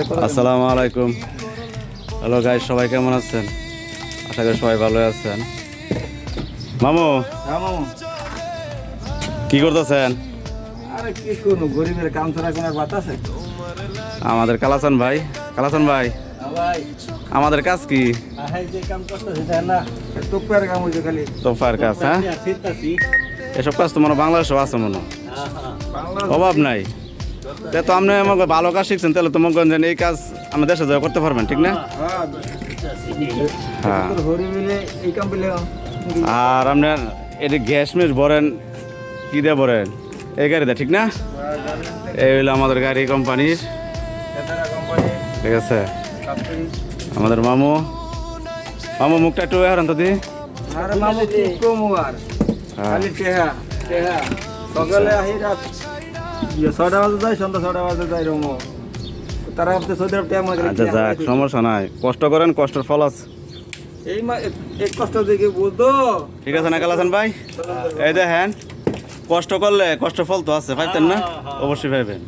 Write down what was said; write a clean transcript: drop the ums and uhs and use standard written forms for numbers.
আসসালামু আলাইকুম। Hello guys, সবাই কেমন আছেন? আশা করি সবাই ভালো আছেন। মামু কি করতেছেন? আরে কি করবো, গরিবের কাম ছাড়া কোনো বাত আছে? আমাদের কালাচান ভাই ভাই আমাদের কাজ কি? যে কাম করতেছে তাই না, টুকটার কাম হইছে খালি। তোফার কাজ, হ্যাঁ? এসব কাজ তো মনে হয় বাংলাদেশে আছে মনে হয়। অভাব নাই। তো আপনি আমাকে ভালো কাজ শিখছেন, তাহলে তো মনে করেন যে এই কাজ আমাদের দেশে যা করতে পারবেন, ঠিক না? হ্যাঁ। হরি মিলে এই কাম পেলে আর আপনার এটি গ্যাস মেস ভরেন কি দিয়ে ভরেন? এই গাড়িতে, ঠিক না? এই হইলো আমাদের গাড়ি কোম্পানির, ঠিক আছে? আমাদের মামু মুখটা একটু হারান তো দি। আরে মামু কি কম আর খালি টেহা টেহা। সকালে আহি রাত 6টা বাজে যাই, সন্ধ্যা 6টা বাজে যাই রমো। তারা আপনি সৌদি আরব টেহা মাগে। আচ্ছা যাক, সমস্যা নাই, কষ্ট করেন, কষ্টের ফল আছে। এই এক কষ্ট দেখে বুঝতো। ঠিক আছে না কালাচান ভাই? এই দেখেন, কষ্ট করলে কষ্ট ফল তো আছে, পাইতেন না? অবশ্যই পাইবেন।